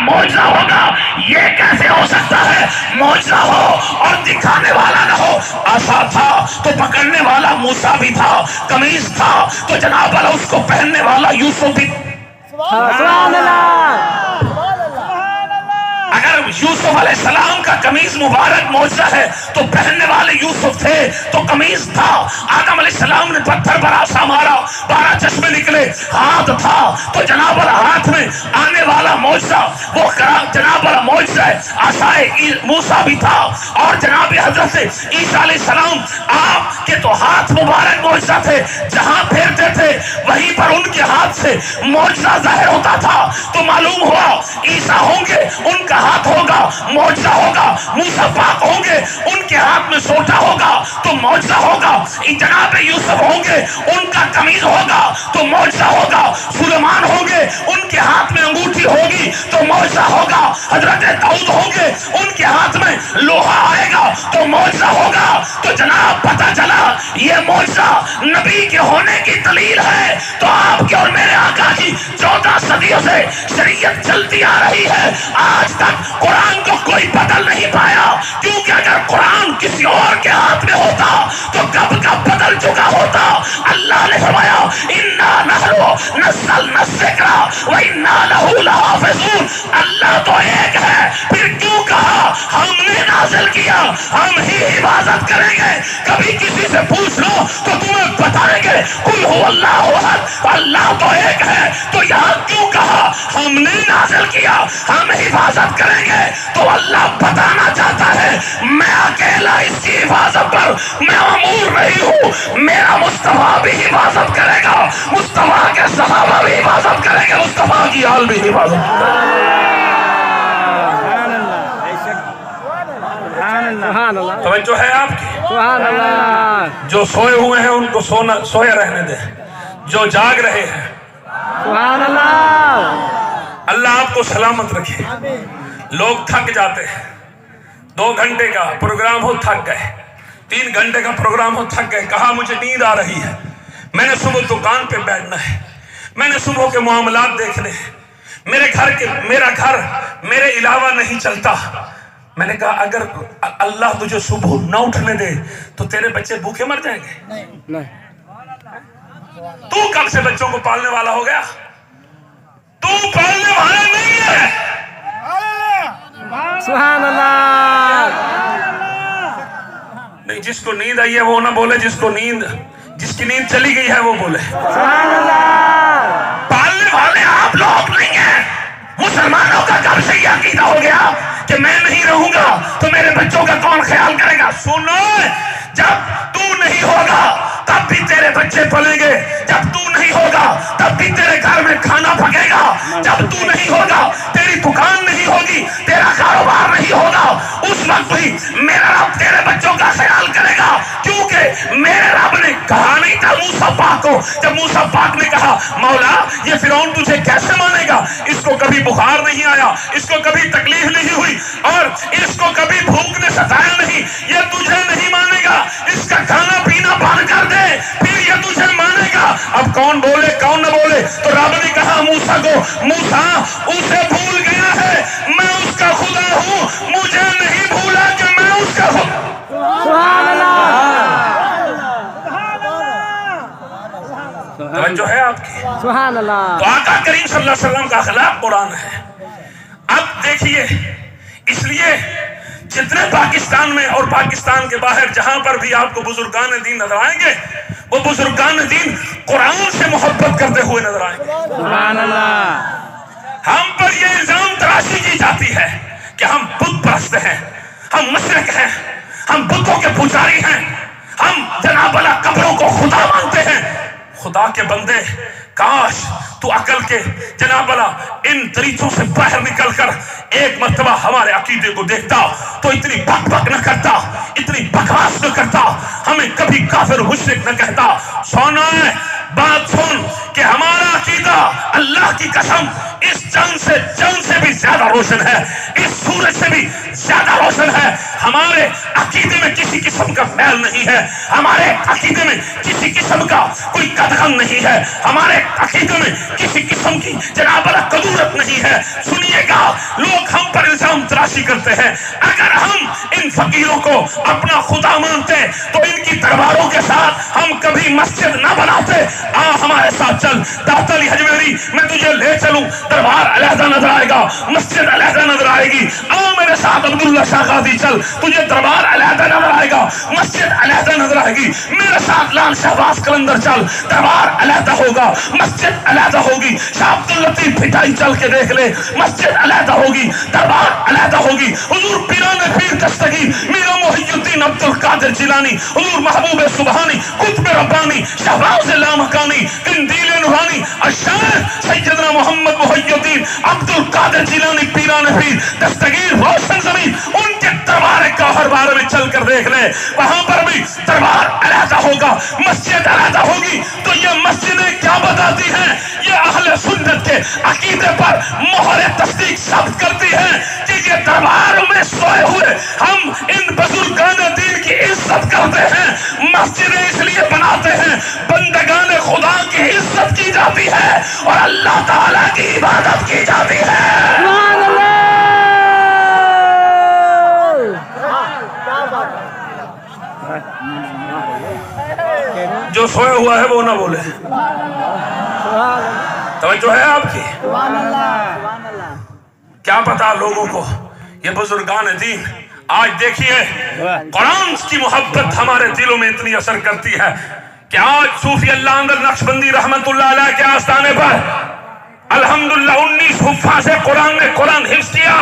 معجزہ ہوگا، یہ کیسے ہو سکتا ہے؟ معجزہ ہو اور دکھانے والا نہ ہو۔ عصا تھا تو پکڑنے والا موسیٰ بھی تھا، قمیص تھا تو جناب اللہ اس کو پہننے والا یوسف بھی۔ سبحان اللہ۔ اگر یوسف علیہ السلام کا قمیص مبارک معجزہ ہے تو پہننے والے یوسف تھے تو قمیص تھا۔ آدم علیہ السلام نے پتھر پر عصا مارا، 12 چشمے نکلے، ہاتھ تھا تو جناب اللہ ہاتھ میں آنے والا معجزہ وہ جناب اللہ معجزہ ہے۔ عصائے موسیٰ بھی تھا اور جناب حضرت عیسیٰ علیہ السلام آپ کے تو ہاتھ مبارک معجزہ تھے، جہاں پھیرتے تھے وہیں پر ان کے ہاتھ سے معجزہ ظاہر ہوتا تھا۔ تو معلوم ہوا عیسیٰ ہوں گے ان کا ہاتھ ہوگا معجزہ ہوگا، موسیٰ پاک ہوں گے ان کے ہاتھ میں سوٹا ہوگا تو معجزہ ہوگا، جناب یوسف ہوں گے ان کا قمیض ہوگا تو معجزہ ہوگا، سلیمان ہوں گے ان کے ہاتھ میں انگوٹھی ہوگی تو معجزہ ہوگا، حضرت داؤد ہوں گے ان کے ہاتھ میں لوہا آئے گا تو معجزہ ہوگا۔ تو جناب پتہ چلا یہ معجزہ نبی کے ہونے کی دلیل ہے۔ تو آپ کے اور میرے آقا کی 14 صدیوں سے شریعت چلتی آ رہی ہے، آج تک قرآن کو کوئی بدل نہیں پایا، کیونکہ اگر قرآن کسی اور کے ہاتھ میں ہوتا تو کب کا بدل چکا ہوتا۔ اللہ نے فرمایا اِنَّا نَحْنُ نَزَّلْنَا الذِّکْرَ وَإِنَّا لَهُ لَحَافِظُونَ۔ اللہ تو ایک ہے، پھر کیوں کہا ہم نے نازل کیا، ہم ہی حفاظت کریں گے۔ کبھی کسی سے پوچھ لو تو تمہیں بتائیں گے قُلْ هُوَ اللَّهُ أَحَدٌ، اللہ تو ایک ہے، تو یہاں کیوں کہا ہم نے نازل کیا، ہم حفاظت کریں گے؟ تو اللہ بتانا چاہتا ہے میں اکیلا اس کی حفاظت پر میں امور نہیں ہوں، میرا مصطفیٰ بھی حفاظت کرے گا، مصطفیٰ کے صحابہ بھی حفاظت کریں گے، مصطفیٰ کی آل بھی حفاظت کرے گا۔ توجہ ہے آپ کی؟ سبحان اللہ۔ جو سوئے ہوئے ہیں ان کو سوئے رہنے دیں، جو جاگ رہے ہیں سبحان اللہ۔ اللہ آپ کو سلامت رکھے۔ لوگ تھک جاتے ہیں، 2 گھنٹے کا پروگرام ہو تھک گئے، 3 گھنٹے کا پروگرام ہو تھک گئے، کہا مجھے نیند آ رہی ہے، میں نے صبح دکان پہ بیٹھنا ہے، میں نے صبح کے معاملات دیکھنے ہیں، میرا گھر میرے علاوہ نہیں چلتا۔ میں نے کہا اگر اللہ تجھے صبح نہ اٹھنے دے تو تیرے بچے بھوکے مر جائیں گے؟ نہیں۔ تو کب سے بچوں کو پالنے والا ہو گیا؟ تو پالنے والا نہیں ہے۔ سبحان اللہ۔ نہیں، جس کو نیند آئی ہے وہ نہ بولے، جس کی نیند چلی گئی ہے وہ بولے۔ سبحان اللہ۔ پالنے والے آپ لوگ نہیں ہیں۔ مسلمانوں کا کب سے یہ عقیدہ ہو گیا کہ میں نہیں رہوں گا تو میرے بچوں کا کون خیال کرے گا؟ سنو، جب تو نہیں ہوگا تب بھی تیرے بچے پلیں گے، جب تو نہیں ہوگا تب بھی تیرے گھر میں کھانا پکے گا، جب تو نہیں ہوگا تیری دکان نہیں ہوگی، تیرا کاروبار نہیں ہوگا، اس وقت بھی میرا رب تیرے بچوں کا خیال کرے گا، کیونکہ میرے رب نے کہا نہیں تھا موسیٰ پاک کو، جب موسیٰ پاک نے کہا مولا یہ فرعون تجھے کیسے مانے گا، اس کو کبھی بخار نہیں آیا، اس کو کبھی تکلیف نہیں ہوئی اور اس کو کبھی بھوک نے ستایا نہیں، یہ تجھے نہیں مانے گا، اس کا کھانا پینا بند کر دے پھر یہ تجھے مانے گا۔ اب کون بولے کون نہ بولے؟ تو رب نے کہا موسیٰ کو موسیٰ اسے بھول گیا ہے، میں اس کا خدا ہوں، مجھے نہیں بھولا کہ میں اس کا خدا۔ سبحان اللہ۔ توجہ ہے آپ کی؟ سبحان اللہ۔ تو آقا کریم صلی اللہ علیہ وسلم کا اخلاق قرآن ہے۔ اب دیکھیے، اس لیے جتنے پاکستان میں اور پاکستان کے باہر جہاں پر بھی آپ کو بزرگان دین نظر آئیں گے وہ بزرگان دین قرآن سے محبت کرتے ہوئے نظر آئیں گے۔ سبحان اللہ۔ ہم پر یہ الزام تراشی کی جاتی ہے کہ ہم بت پرست ہیں، ہم مشرک ہیں، ہم بتوں کے پجاری ہیں، ہم جناب اللہ قبروں کو خدا مانتے ہیں۔ خدا کے بندے، کاش تو عقل کے جناب اللہ ان طریقوں سے باہر نکل کر ایک مرتبہ ہمارے عقیدے کو دیکھتا تو اتنی بک بک نہ کرتا، اتنی بکواس نہ کرتا، ہمیں کبھی کافر مشرک نہ کہتا۔ سونا ہے بات سن کہ ہمارا عقیدہ اللہ کی قسم اس چاند سے بھی زیادہ روشن ہے، اس سورج سے بھی ज्यादा रोशन है। हमारे अकीदे में किसी किस्म का फैल नहीं है, हमारे अकीदे में किसी किस्म का कोई कदगन नहीं है, हमारे अकीदे में किसी किस्म की जनाब कदूरत नहीं है। सुनिएगा, लोग हम पर इल्जाम तराशी करते हैं। अगर हम इन फकीरों को अपना खुदा मानते तो इनकी दरबारों के साथ हम कभी मस्जिद ना बनाते। आ हमारे साथ चल दातली हजमेरी, मैं तुझे ले चलूं, दरबार अलहदा नजर आएगा, मस्जिद अलहदा नजर आएगी। आओ मेरे साथ अब्दुल्ला शाह गाजी, चल तुझे दरबार अलहदा नजर आएगा, मस्जिद अलहदा नजर आएगी। मेरे साथ लाल शहबाज कलंदर, चल दरबार अलहदा होगा, मस्जिद अलहदा होगी। शाह अब्दुल लतीफ भिटाई चल के देख ले, मस्जिद अलहदा होगी, दरबार अलहदा होगी। हुजूर पीराने पीर दस्तगीर मीरा मोहियुद्दीन अब्दुल कादिर जिलानी, हुजूर महबूब सुबहानी, कुतुब रब्बानी, शहबाज लामकानी, कंदील नूरानी, अशाह सैयदना मोहम्मद मोहियुद्दीन अब्दुल कादिर जिलानी पीराने पीर दस्तगीर रोशन ज़मीन, उनके दरबार काहर बारे में चल कर देख ले। वहां पर भी दरबार अलहदा होगा, मस्जिद अलहदा होगी। तो ये मस्जिदें क्या बताती हैं? ये अहले सुन्नत के अकीदे पर मोहर तस्दीक साबित करती है कि ये दरबार में सोए हुए हम इन बुजुर्गान दीन की इज्जत करते हैं। मस्जिदें इसलिए बनाते हैं, बंदगान खुदा की इज्जत की जाती है और अल्लाह ताला की इबादत की जाती है। सुभान अल्लाह। जो सोया हुआ है वो ना बोले, तवज्जो है आपकी? सुभान अल्लाह। क्या पता लोगों को ये बुजुर्गान दीन, आज देखिए कुरान की मोहब्बत हमारे दिलों में इतनी असर करती है कि आज सूफी अल्लाह नक्शबंदी रहमतुल्लाह अलैह के आस्थाने पर अल्हम्दुलिल्लाह 19 हुफ्फाज़ से कुरान ने कुरान हिफ्ज़ किया।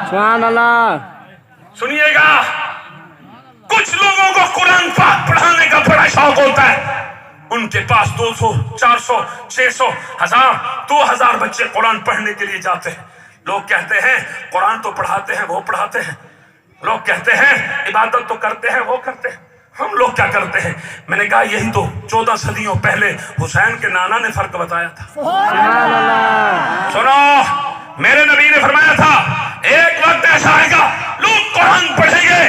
सुभान अल्लाह। सुनिएगा, कुछ लोगों को कुरान पाक पढ़ाने का बड़ा शौक होता है, उनके पास 200, 400, 600, 1000, 2000 बच्चे कुरान पढ़ने के लिए जाते हैं। लोग कहते हैं कुरान तो पढ़ाते हैं, वो पढ़ाते हैं। लोग कहते हैं इबादत तो करते हैं, वो करते हैं। हम लोग क्या करते हैं? मैंने कहा यही तो 14 सदियों पहले हुसैन के नाना ने फर्क बताया था। सुभान अल्लाह। सुनो, मेरे नबी ने फरमाया था एक वक्त ऐसा आएगा लोग कुरान पढ़ेंगे,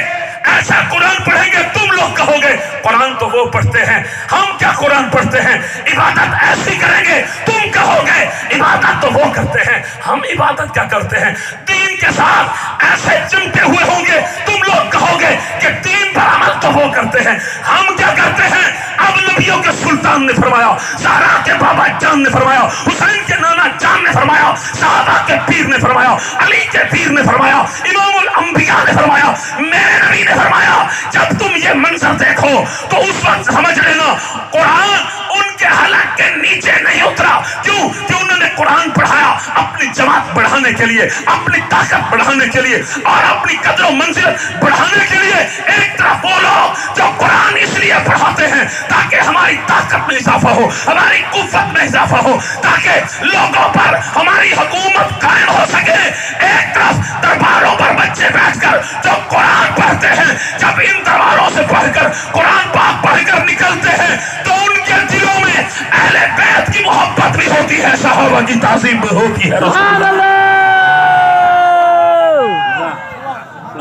ऐसा कुरान पढ़ेंगे तुम लोग कहोगे कुरान तो वो पढ़ते हैं, हम क्या कुरान पढ़ते हैं। इबादत ऐसी करेंगे तुम कहोगे इबादत तो वो करते हैं, हम इबादत क्या करते हैं। दीन के साथ ऐसे चिमटे हुए होंगे तुम लोग कहोगे कि दीन पर अमल तो वो करते हैं, हम क्या करते हैं। अब नबियों के सुल्तान ने फरमाया, ज़हरा के बाबा जान ने फरमाया, हुसैन के नाना जान ने फरमाया, सहाबा के पीर ने फरमाया, अली के पीर ने फरमाया, इमामुल अंबिया ने फरमाया, मेरे नबी ने फरमाया, जब तुम ये मंजर देखो तो उस वक्त समझ लेना कुरान उनके हलक के नीचे नहीं उतरा। क्यों? कि उन्होंने कुरान पढ़ाया अपनी जमात बढ़ाने के लिए, अपनी ताकत बढ़ाने के लिए और अपनी कदर मंजिल बढ़ाने के लिए। एक तरफ वो लोग जो कुरान इसलिए पढ़ाते हैं ताकि हमारी ताकत में इजाफा हो, हमारी कुव्वत में इजाफा हो, ताकि लोगों पर हमारी हुकूमत कायम हो सके। एक तरफ दरबारों पर बच्चे बैठकर जो कुरान पढ़ते हैं, जब इन दरबारों से पढ़कर कुरान पाक पढ़कर निकलते हैं तो उनके दिलों में अहले बैत की मोहब्बत भी होती है, सहाबा की ताज़ीम भी होती है। सुभान अल्लाह।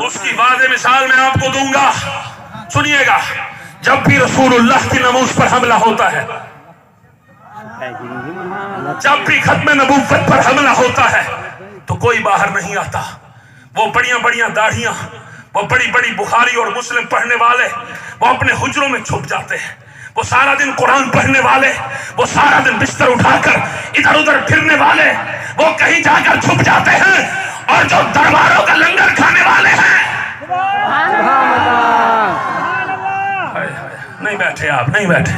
उसकी वाज़ेह मिसाल मैं आपको दूंगा, सुनिएगा। जब भी रसूलुल्लाह की नमूज पर हमला होता है, जब भी खत्म नबूवत पर हमला होता है तो कोई बाहर नहीं आता। वो बढ़िया बढ़िया दाढ़ियां, वो बड़ी बड़ी बुखारी और मुस्लिम पढ़ने वाले वो अपने हुजरों में छुप जाते हैं। वो सारा दिन कुरान पढ़ने वाले, वो सारा दिन बिस्तर उठाकर इधर उधर फिरने वाले, वो कहीं जाकर छुप जाते हैं। और जो दरबारों का लंगर खाने वाले हैं, नहीं बैठे आप, नहीं बैठे,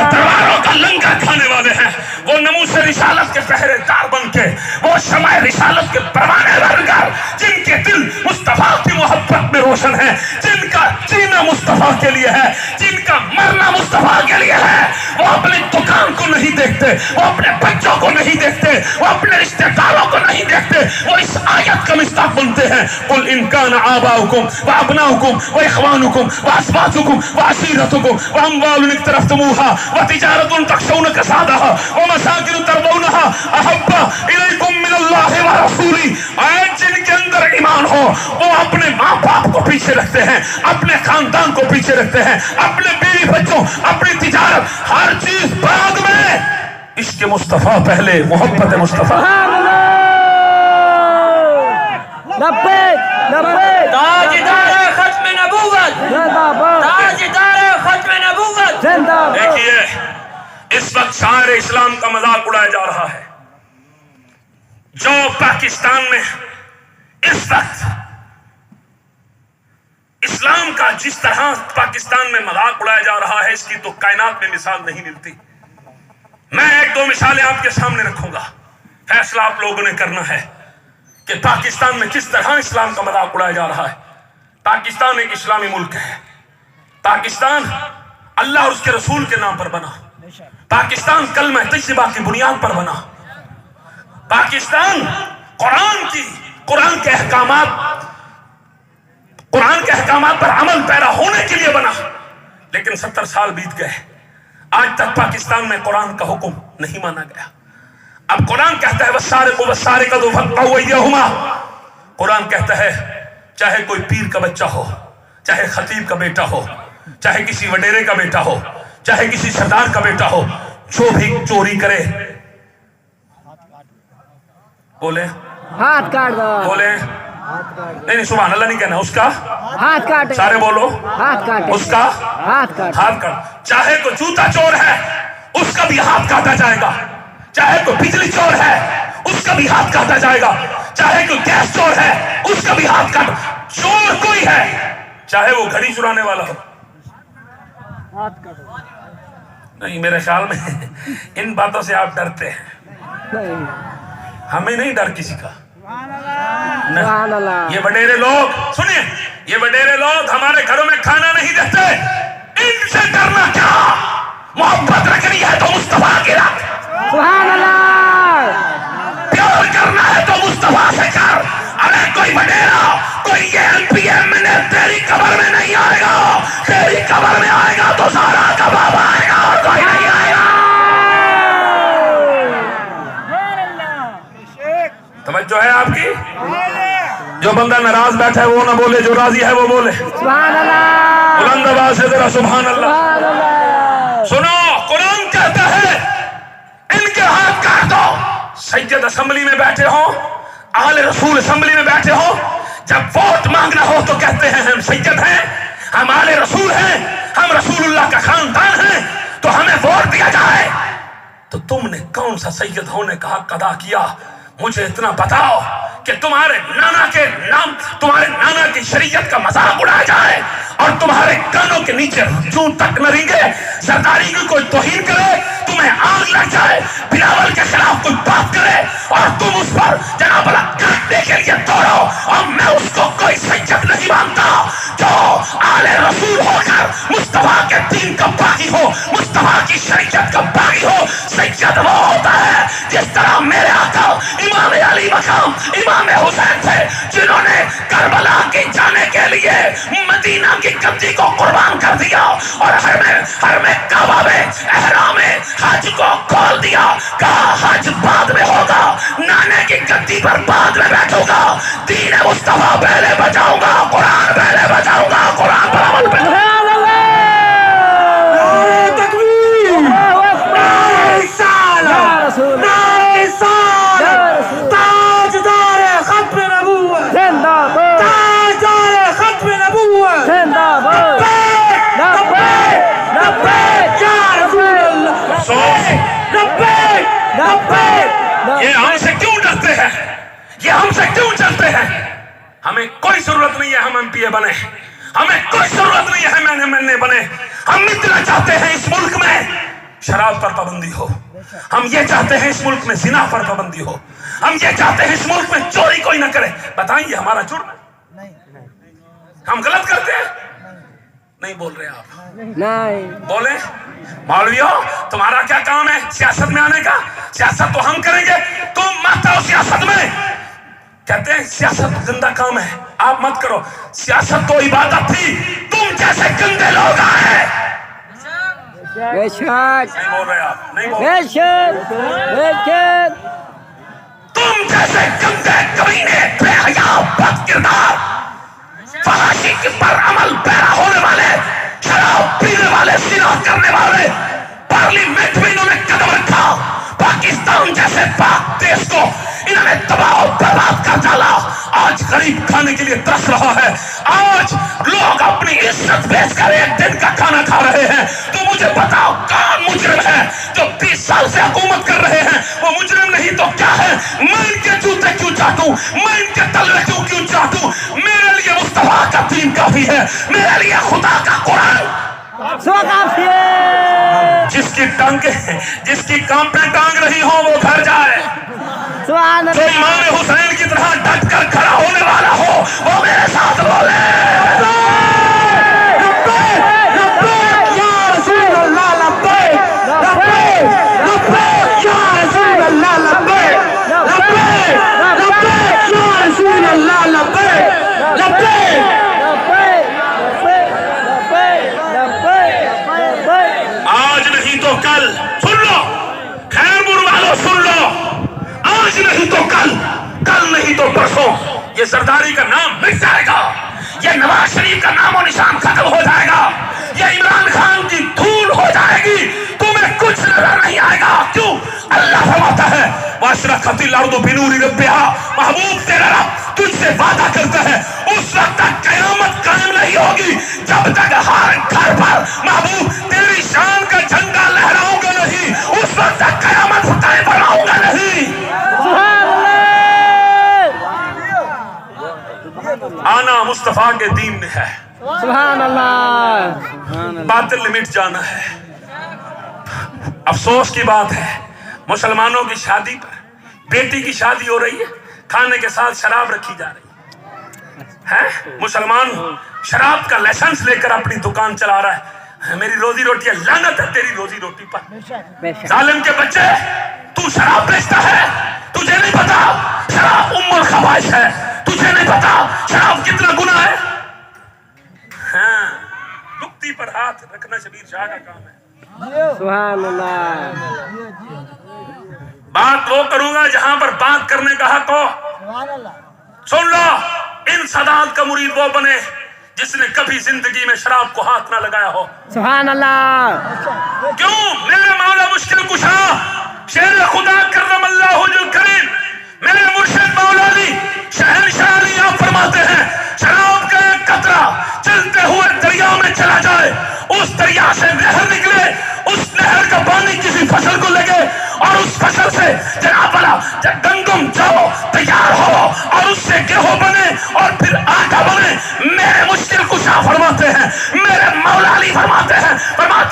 दरबारों का लंगर खाने वाले हैं, वो नमूस रिसालत के पहरेदार बन के, वो शमाए रिसालत के परवाने बनकर, जिनके दिल मुस्तफा की मोहब्बत में रोशन है, जिनका जीना मुस्तफा के लिए है, जिनका मरना मुस्तफा के लिए है। वो अपनी दुकान को नहीं देखते, वो अपने बच्चों को नहीं देखते, वो अपने रिश्तेदारों को नहीं देखते, वो इस आयत का मिस्ताक बनते हैं। कुल इन कान आबाउकुम व अबनाउकुम व इख्वानुकुम व अस्बातुकुम व अशीरतुकुम व अम्वालुन इक्तरफ्तमुहा व तिजारतुन तखशौन कसादहा व मसाकिन तरदौनहा अहब्बा इलैकुम मिनल्लाहि व रसूली। जिन ہو وہ اپنے ماں باپ کو پیچھے رکھتے ہیں، اپنے خاندان کو پیچھے رکھتے ہیں، اپنے بیوی بچوں، اپنی تجارت، ہر چیز بعد میں، عشق مصطفیٰ پہلے، محبت مصطفیٰ۔ سبحان اللہ، لبیک لبیک، تاجدار ختم نبوت، زندہ باد، تاجدار ختم نبوت۔ زندہ باد۔ دیکھیے اس وقت شاعر اسلام کا مذاق اڑایا جا رہا ہے۔ جو پاکستان میں اس وقت اسلام کا جس طرح پاکستان میں مذاق اڑایا جا رہا ہے، اس کی تو کائنات میں مثال نہیں ملتی۔ میں ایک دو مثالیں آپ کے سامنے رکھوں گا، فیصلہ آپ لوگوں نے کرنا ہے کہ پاکستان میں کس طرح اسلام کا مذاق اڑایا جا رہا ہے۔ پاکستان ایک اسلامی ملک ہے، پاکستان اللہ اور اس کے رسول کے نام پر بنا، پاکستان کلمہ طیبہ کی بنیاد پر بنا، پاکستان قرآن کے احکامات پر عمل پیرا ہونے کے لیے بنا، لیکن 70 سال بیت گئے، آج تک پاکستان میں قرآن کا حکم نہیں مانا گیا۔ اب قرآن کہتا ہے وَالسَّارِقُ وَالسَّارِقَةُ فَاقْطَعُوا أَيْدِيَهُمَا، قرآن کہتا ہے چاہے کوئی پیر کا بچہ ہو، چاہے خطیب کا بیٹا ہو، چاہے کسی وڈیرے کا بیٹا ہو، چاہے کسی سردار کا بیٹا ہو، جو بھی چوری کرے بولے ہاتھ کاٹ دو، بولے نہیں سبحان اللہ نہیں کہنا، اس کا ہاتھ کاٹے، سارے بولو، ہاتھ کاٹے، اس کا ہاتھ کاٹے، ہاتھ کاٹ، چاہے کوئی جوتا چور ہے اس کا بھی ہاتھ کاٹا جائے گا، چاہے کوئی بجلی چور ہے اس کا بھی ہاتھ کاٹا جائے گا، چاہے کوئی گیس چور ہے اس کا بھی ہاتھ کاٹا، چور کوئی ہے چاہے وہ گھڑی چرانے والا ہو۔ نہیں میرے خیال میں ان باتوں سے آپ ڈرتے ہیں، ہمیں نہیں ڈر کسی کا۔ سبحان اللہ، یہ وڈیرے لوگ سنیے، یہ وڈیرے لوگ ہمارے گھروں میں کھانا نہیں دیتے، ان سے ڈرنا کیا؟ محبت رکھنی ہے تو مصطفیٰ کی رکھ، سبحان اللہ، پیار کرنا ہے تو مصطفیٰ سے کر۔ ارے کوئی وڈیرا، کوئی یہ LPM نے تیری قبر میں نہیں آئے گا، تیری قبر میں آئے گا تو سارا کا بابا آئے گا اور کوئی نہیں آئے گا۔ توجہ ہے آپ کی؟ جو بندہ ناراض بیٹھا ہے وہ نہ بولے، جو راضی ہے وہ بولے۔ سبحان اللہ، بلند آواز سے ذرا سبحان اللہ۔ سبحان اللہ، سنو قرآن کہتا ہے ان کے ہاتھ کاٹ دو۔ سید اسمبلی میں بیٹھے ہوں، اہل رسول اسمبلی میں بیٹھے ہوں، جب ووٹ مانگنا ہو تو کہتے ہیں ہم سید ہیں، ہم اہل رسول ہیں، ہم رسول اللہ کا خاندان ہیں تو ہمیں ووٹ دیا جائے۔ تو تم نے کون سا سید ہونے کا حق ادا کیا؟ مجھے اتنا بتاؤ کہ تمہارے نانا کی شریعت کا مذاق اڑایا جائے اور تمہارے کانوں کے نیچے جوں تک نہ رینگے، سرداری کی کوئی توہین کرے، تمہیں آگ لگ جائے، بلاول کے خلاف کوئی بات کرے اور تم اس پر جناب اللہ کاٹنے کے لیے دوڑو، اور میں اس کو کوئی سید نہیں مانتا جو آل رسول ہو کر مصطفیٰ کے دین کا باغی ہو، مصطفیٰ کی شریعت کا باغی ہو۔ سید وہ ہوتا ہے جس طرح میرے آقا امام علی مقام امام حسین تھے، جنہوں نے کربلا کی جانے کے لیے مدینہ کی گدی کو قربان کر دیا اور حرم کعبہ میں احرام حج کو کھول دیا، کہا حج بعد میں ہوگا، نانے کی گدی پر بعد میں بیٹھوں گا، دین مصطفیٰ پہلے بچاؤں گا، قرآن پہلے بچاؤں گا، قرآن پر عمل پہلے۔ سبحان اللہ، یا رسول اللہ، تاجدار ختم نبوت، زندہ باد، تاجدار ختم نبوت، زندہ باد، لبیک لبیک، یا رسول اللہ، افسوس لبیک لبیک، یہ ہم سے کیوں ڈرتے ہیں، یہ ہم سے کیوں چلتے ہیں؟ ہمیں کوئی ضرورت نہیں ہے ہم MP بنے، ہمیں کوئی ضرورت نہیں ہے ہم MLA بنے، ہم اتنا چاہتے ہیں اس ملک میں شراب پر پابندی ہو، ہم یہ چاہتے ہیں اس ملک میں زنا پر پابندی ہو، ہم یہ چاہتے ہیں اس ملک میں چوری کوئی نہ کرے۔ بتائیں یہ ہمارا جرم ہے؟ ہم غلط کرتے ہیں؟ نہیں بول رہے آپ، نہیں، بولیں مولویو تمہارا کیا کام ہے سیاست میں آنے کا؟ سیاست تو ہم کریں گے، تم مت آؤ سیاست میں۔ کہتے ہیں سیاست گندا کام ہے، آپ مت کرو، سیاست تو عبادت تھی، تم جیسے گندے لوگ آئے۔ بے شک، نہیں بول رہے آپ، نہیں بول بے شک، بے شک، تم جیسے گندے کمینے بے حیا بد کردار फहाशी के पर अमल पैरा होने वाले, शराब पीने वाले, जिना करने वाले पार्लियामेंट में इन्होंने कदम रखा। पाकिस्तान जैसे पाक देश को इन्होंने तबाह और बर्बाद कर डाला। आज गरीब खाने के लिए तरस रहा है। आज लोग अपनी इज्जत बेचकर एक दिन का खाना खा रहे हैं। तो मुझे बताओ कौन मुजरिम है जो 20 साल से हुकूमत कर रहे हैं? वो मुजरिम नहीं तो क्या है? मैं इनके जूते क्यों चाटूं? मैं इनके तलवे क्यों चाटूं? मेरे लिए मुस्तफा का दीन काफी है, मेरे लिए खुदा का कुरान काफी है। जिसकी काम पे टांग रही हो वो घर जाए। जो इमाम हुसैन की तरह डट कर खड़ा होने वाला हो वो मेरे साथ बोले आज नहीं तो कल। सुन लो खैरपुर वालों, सुन लो, आज नहीं तो कल, कल नहीं तो परसों ये सरदारी का नाम मिट जाएगा, ये नवाज शरीफ का नामो निशान खत्म हो जाएगा, ये इमरान खान की धूल हो जाएगी, तुम्हें कुछ नजर नहीं आएगा। क्यों? अल्लाह फरमाता है वाशरखतिल अर्दु बिनूरि रब्बिहा, महबूब तेरा रब तुझसे वादा करता है उस वक्त तक कयामत कायम नहीं होगी जब तक हर घर पर महबूब तेरी शान का झंडा लहराऊंगा नहीं, उस वक्त तक कयामत कायम फरमाऊंगा नहीं। आना मुस्तफा के दीन में है। सुभान अल्लाह। बातिल मिट जाना है। अफसोस की बात है मुसलमानों की शादी पर, बेटी की शादी हो रही है, खाने के साथ शराब रखी जा रही है। मुसलमान शराब का लाइसेंस लेकर अपनी दुकान चला रहा है। मेरी रोजी रोटी है, लानत है तेरी रोजी रोटी पर। जालिम के बच्चे, तू शराब बेचता है, तुझे नहीं पता शराब उम्मुल खबाइश है, तुझे नहीं पता शराब कितना गुनाह है। हाँ, दुक्ति पर हाथ रखना शबीर शाह का काम है। सुभान अल्लाह। बात वो करूंगा जहां पर बात करने का हक हो। सुन लो, इन सदात का मुरीद वो बने जिसने कभी जिंदगी में शराब को हाथ ना लगाया हो। सुभान अल्लाह। क्यों? मेरे मौला मुश्किल कुशा शेर खुदा करमल्लाहु वजहुल करीम, मेरे मुर्शिद मौला अली शहंशाह अली आप फरमाते हैं शराब का एक कतरा चलते हुए दरिया में चला जाए, उस दरिया से नहर निकले, उस नहर का पानी किसी फसल को लगे और उस फसल से जनाब वाला गंदम जाओ तैयार हो और उससे गेहूं बने और फिर आटा बने। मेरे मुश्किल कुशा फरमाते हैं, मेरे मौला अली फरमाते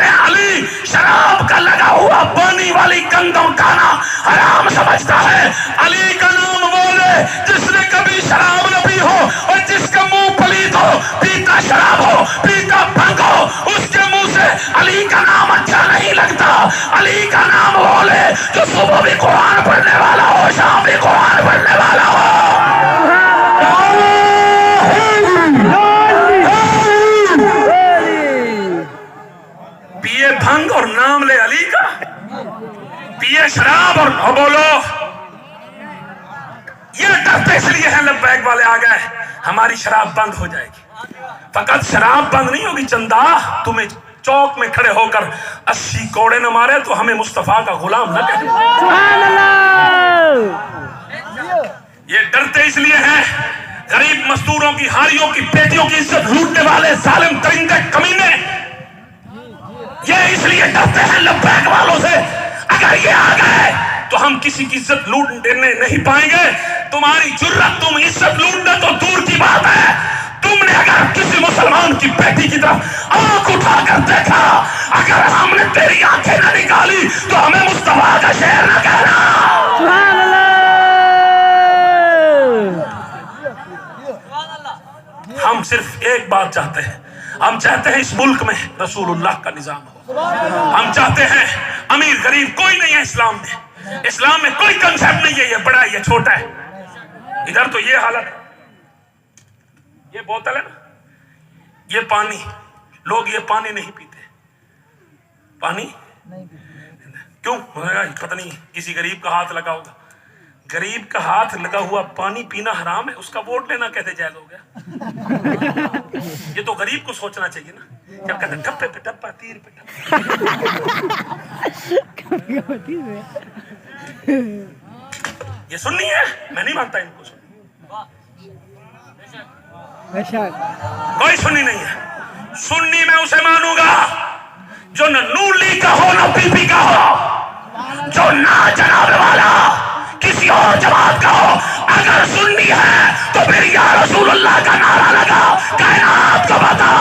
हैं अली शराब का लगा हुआ पानी वाली गंदम खाना हराम समझता है। अली का नाम बोले जिसने कभी शराब न पी हो और जिसका मुंह पलीत हो, पीता शराब हो, पीता भंग हो, उसके मुंह से अली का नाम अच्छा नहीं लगता। अली का नाम बोले जो सुबह भी कुरान पढ़ने वाला हो, शाम भी कुरान पढ़ने वाला हो। पिए भंग और नाम ले अली का, पिए शराब और बोलो। ये डरते इसलिए हैं लब्बैक वाले आ गए हमारी शराब बंद हो जाएगी। फकत शराब बंद नहीं होगी चंदा, तुम्हें चौक में खड़े होकर 80 कोड़े न मारे तो हमें मुस्तफा का गुलाम न कहे। ये डरते इसलिए हैं गरीब मजदूरों की, हारियों की, बेटियों की इज्जत लूटने वाले जालिम परिंदे कमीने, ये इसलिए डरते हैं लब्बैक वालों से। अगर ये आ गए तो हम किसी की इज्जत लूटने नहीं पाएंगे। तुम्हारी जुर्रत, तुम इज्जत लूटना तो दूर की बात है, तुमने अगर किसी मुसलमान की बेटी की तरफ आंख उठाकर देखा, अगर हमने तेरी आंखें न निकाली तो हमें मुस्तफा का शेर न कहना। हम सिर्फ एक बात चाहते हैं, हम चाहते हैं इस मुल्क में रसूलुल्लाह का निजाम हो। हम चाहते हैं अमीर गरीब कोई नहीं है इस्लाम में। इस्लाम में कोई कंसेप्ट नहीं है ये बड़ा है ये छोटा है। इधर तो ये हालत है, ये बोतल है ना, ये पानी, लोग ये पानी नहीं पीते। पानी क्यों? पता नहीं किसी गरीब का हाथ लगा होगा। गरीब का हाथ लगा हुआ पानी पीना हराम है, उसका वोट लेना कैसे जायज हो गया? ये तो गरीब को सोचना चाहिए ना, जब कहते टप्पे पे टप्पा तीर पे टप्पा। ये सुन्नी है, मैं नहीं मानता इनको सुन्नी, कोई सुन्नी नहीं है। सुन्नी मैं उसे मानूंगा जो न नूली का हो न पीपी का हो, जो ना जनाब वाला किसी और जमात का हो। अगर सुन्नी है तो फिर या रसूलुल्लाह का नारा लगा, कायनात को बता,